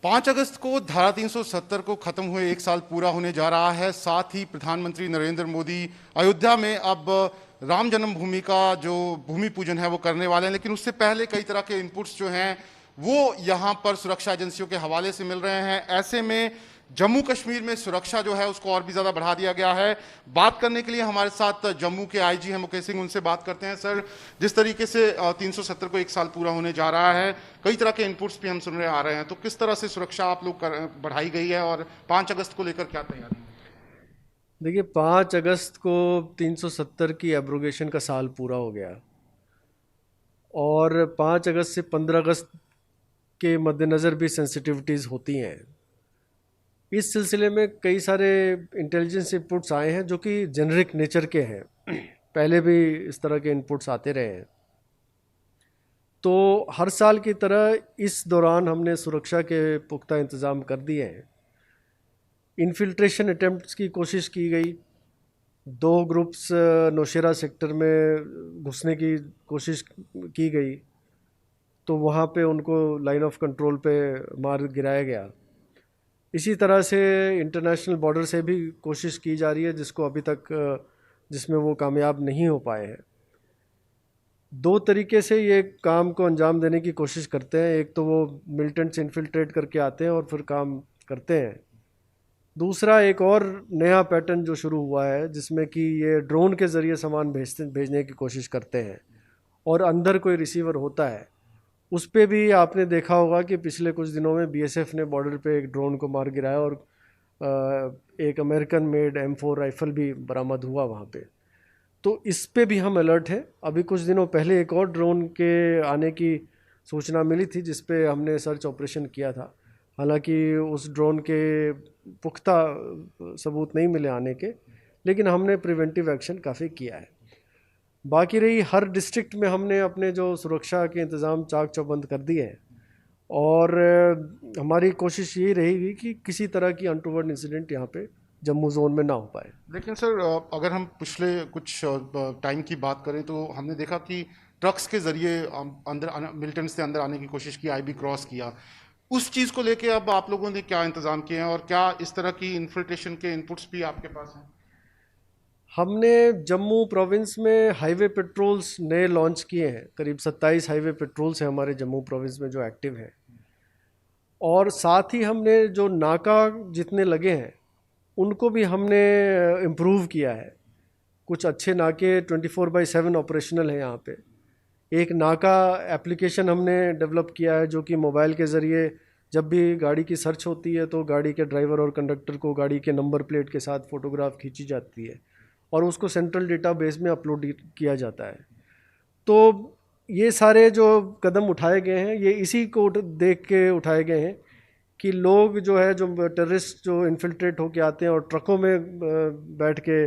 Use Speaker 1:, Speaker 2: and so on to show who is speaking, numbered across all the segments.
Speaker 1: 5 अगस्त को धारा 370 को खत्म हुए 1 साल पूरा होने जा रहा है। साथ ही प्रधानमंत्री नरेंद्र मोदी अयोध्या में अब राम जन्मभूमि का जो भूमि पूजन है वो करने वाले हैं, लेकिन उससे पहले कई तरह के इनपुट्स जो हैं वो यहाँ पर सुरक्षा एजेंसियों के हवाले से मिल रहे हैं। ऐसे में जम्मू कश्मीर में सुरक्षा जो है उसको और भी ज़्यादा बढ़ा दिया गया है। बात करने के लिए हमारे साथ जम्मू के आईजी हैं मुकेश सिंह, उनसे बात करते हैं। सर, जिस तरीके से 370 को 1 साल पूरा होने जा रहा है, कई तरह के इनपुट्स भी हम सुन रहे आ रहे हैं, तो किस तरह से सुरक्षा आप लोग बढ़ाई गई है और 5 अगस्त को लेकर क्या तैयारी है?
Speaker 2: देखिए, 5 अगस्त को 370 की एब्रोगेशन का साल पूरा हो गया और 5 अगस्त से 15 अगस्त के मद्देनज़र भी सेंसिटिविटीज़ होती हैं। इस सिलसिले में कई सारे इंटेलिजेंस इनपुट्स आए हैं जो कि जेनरिक नेचर के हैं। पहले भी इस तरह के इनपुट्स आते रहे हैं। तो हर साल की तरह इस दौरान हमने सुरक्षा के पुख्ता इंतज़ाम कर दिए हैं। इन्फिल्ट्रेशन अटेम्प्ट्स की कोशिश की गई। 2 ग्रुप्स नौशेरा सेक्टर में घुसने की कोशिश की गई, तो वहाँ पे उनको लाइन ऑफ कंट्रोल पे मार गिराया गया। इसी तरह से इंटरनेशनल बॉर्डर से भी कोशिश की जा रही है, जिसको अभी तक जिसमें वो कामयाब नहीं हो पाए हैं। 2 तरीके से ये काम को अंजाम देने की कोशिश करते हैं। एक तो वो मिलिटेंट्स इन्फिल्ट्रेट करके आते हैं और फिर काम करते हैं। दूसरा एक और नया पैटर्न जो शुरू हुआ है, जिसमें कि ये ड्रोन के ज़रिए सामान भेजने की कोशिश करते हैं और अंदर कोई रिसीवर होता है। उस पे भी आपने देखा होगा कि पिछले कुछ दिनों में बीएसएफ ने बॉर्डर पे एक ड्रोन को मार गिराया और एक अमेरिकन मेड M4 राइफ़ल भी बरामद हुआ वहाँ पे। तो इस पे भी हम अलर्ट हैं। अभी कुछ दिनों पहले एक और ड्रोन के आने की सूचना मिली थी, जिस पे हमने सर्च ऑपरेशन किया था। हालांकि उस ड्रोन के पुख्ता सबूत नहीं मिले आने के, लेकिन हमने प्रिवेंटिव एक्शन काफ़ी किया है। बाकी रही हर डिस्ट्रिक्ट में हमने अपने जो सुरक्षा के इंतज़ाम चाक चौबंद कर दिए हैं और हमारी कोशिश यही रहेगी कि किसी तरह की अनटूवर्ड इंसिडेंट यहाँ पे जम्मू जोन में ना हो पाए।
Speaker 1: लेकिन सर, अगर हम पिछले कुछ टाइम की बात करें तो हमने देखा कि ट्रक्स के जरिए अंदर मिलिटेंट्स ने अंदर आने की कोशिश की, आईबी क्रॉस किया। उस चीज़ को लेके अब आप लोगों ने क्या इंतजाम किए हैं और क्या इस तरह की इन्फिल्ट्रेशन के इनपुट्स भी आपके पास हैं?
Speaker 2: हमने जम्मू प्रोविंस में हाईवे पेट्रोल्स नए लॉन्च किए हैं। करीब 27 हाईवे पेट्रोल्स हैं हमारे जम्मू प्रोविंस में जो एक्टिव हैं। और साथ ही हमने जो नाका जितने लगे हैं उनको भी हमने इम्प्रूव किया है। कुछ अच्छे नाके 24/7 ऑपरेशनल हैं यहाँ पे। एक नाका एप्लीकेशन हमने डेवलप किया है जो कि मोबाइल के ज़रिए जब भी गाड़ी की सर्च होती है तो गाड़ी के ड्राइवर और कंडक्टर को गाड़ी के नंबर प्लेट के साथ फ़ोटोग्राफ खींची जाती है और उसको सेंट्रल डेटाबेस में अपलोड किया जाता है। तो ये सारे जो कदम उठाए गए हैं ये इसी को देख के उठाए गए हैं कि लोग जो है, जो टेररिस्ट जो इन्फिल्ट्रेट होके आते हैं और ट्रकों में बैठ के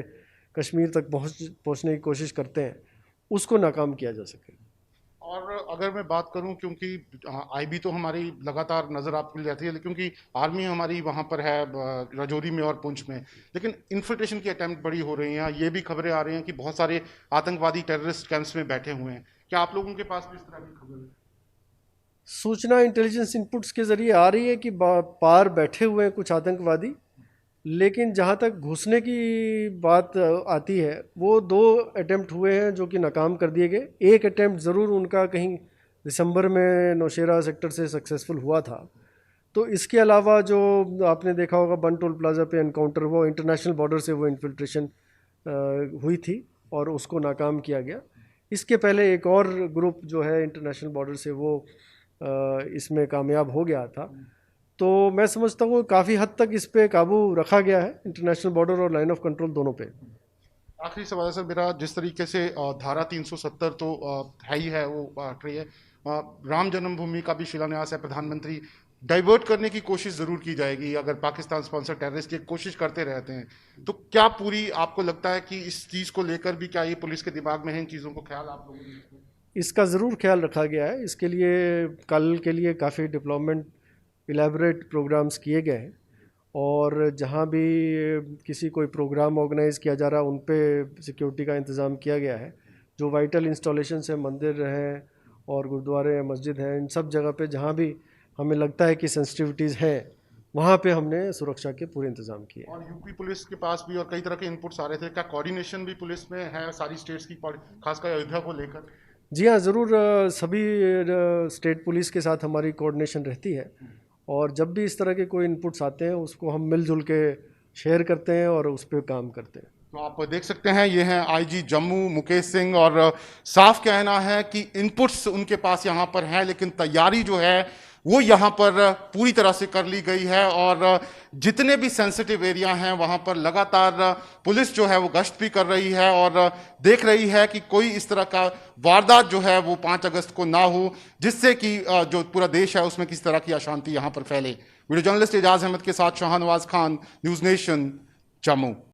Speaker 2: कश्मीर तक पहुंचने की कोशिश करते हैं, उसको नाकाम किया जा सके।
Speaker 1: और अगर मैं बात करूं, क्योंकि आईबी तो हमारी लगातार नज़र आपको मिल जाती है, क्योंकि आर्मी हमारी वहां पर है राजौरी में और पुंछ में, लेकिन इन्फिल्ट्रेशन की अटैम्प्ट बड़ी हो रही हैं। ये भी खबरें आ रही हैं कि बहुत सारे आतंकवादी टेररिस्ट कैंप्स में बैठे हुए हैं। क्या आप लोगों के पास भी इस तरह की खबर है?
Speaker 2: सूचना इंटेलिजेंस इनपुट्स के ज़रिए आ रही है कि पार बैठे हुए हैं कुछ आतंकवादी, लेकिन जहाँ तक घुसने की बात आती है वो 2 अटेम्प्ट हुए हैं जो कि नाकाम कर दिए गए। एक अटेम्प्ट ज़रूर उनका कहीं दिसंबर में नौशेरा सेक्टर से सक्सेसफुल हुआ था। तो इसके अलावा जो आपने देखा होगा बन टोल प्लाजा पे एनकाउंटर, वो इंटरनेशनल बॉर्डर से वो इन्फिल्ट्रेशन हुई थी और उसको नाकाम किया गया। इसके पहले एक और ग्रुप जो है इंटरनेशनल बॉर्डर से, वो इसमें कामयाब हो गया था। तो मैं समझता हूँ काफ़ी हद तक इस पे काबू रखा गया है, इंटरनेशनल बॉर्डर और लाइन ऑफ कंट्रोल दोनों पे।
Speaker 1: आखिरी सवाल है सर मेरा, जिस तरीके से धारा 370 तो है ही है, वो हट रही है। राम जन्मभूमि का भी शिलान्यास है, प्रधानमंत्री डाइवर्ट करने की कोशिश ज़रूर की जाएगी। अगर पाकिस्तान स्पॉन्सर टेररिस्ट ये कोशिश करते रहते हैं, तो क्या पूरी आपको लगता है कि इस चीज़ को लेकर भी क्या ये पुलिस के दिमाग में है, इन चीज़ों को ख्याल आप लोगों ने?
Speaker 2: इसका ज़रूर ख्याल रखा गया है। इसके लिए कल के लिए काफ़ी डिप्लॉयमेंट इलेबरेट प्रोग्राम्स किए गए हैं और जहाँ भी किसी कोई प्रोग्राम ऑर्गेनाइज़ किया जा रहा है उन पे सिक्योरिटी का इंतज़ाम किया गया है। जो वाइटल इंस्टॉलेशन है, मंदिर हैं और गुरुद्वारे हैं, मस्जिद हैं, इन सब जगह पे जहाँ भी हमें लगता है कि सेंसिटिविटीज़ हैं, वहाँ पे हमने सुरक्षा के पूरे इंतजाम किए।
Speaker 1: और यूपी पुलिस के पास भी और कई तरह के इनपुट्स आ रहे थे, क्या कोऑर्डिनेशन भी पुलिस में है सारी स्टेट्स की, खासकर अयोध्या को लेकर?
Speaker 2: जी हाँ, ज़रूर। सभी स्टेट पुलिस के साथ हमारी कोऑर्डिनेशन रहती है, और जब भी इस तरह के कोई इनपुट्स आते हैं उसको हम मिलजुल के शेयर करते हैं और उस पर काम करते हैं।
Speaker 1: तो आप देख सकते हैं ये हैं आईजी जम्मू मुकेश सिंह, और साफ कहना है कि इनपुट्स उनके पास यहाँ पर हैं, लेकिन तैयारी जो है वो यहाँ पर पूरी तरह से कर ली गई है। और जितने भी सेंसिटिव एरिया हैं वहाँ पर लगातार पुलिस जो है वो गश्त भी कर रही है और देख रही है कि कोई इस तरह का वारदात जो है वो 5 अगस्त को ना हो, जिससे कि जो पूरा देश है उसमें किसी तरह की अशांति यहाँ पर फैले। वीडियो जर्नलिस्ट एजाज अहमद के साथ शाहनवाज खान, न्यूज़ नेशन, जम्मू।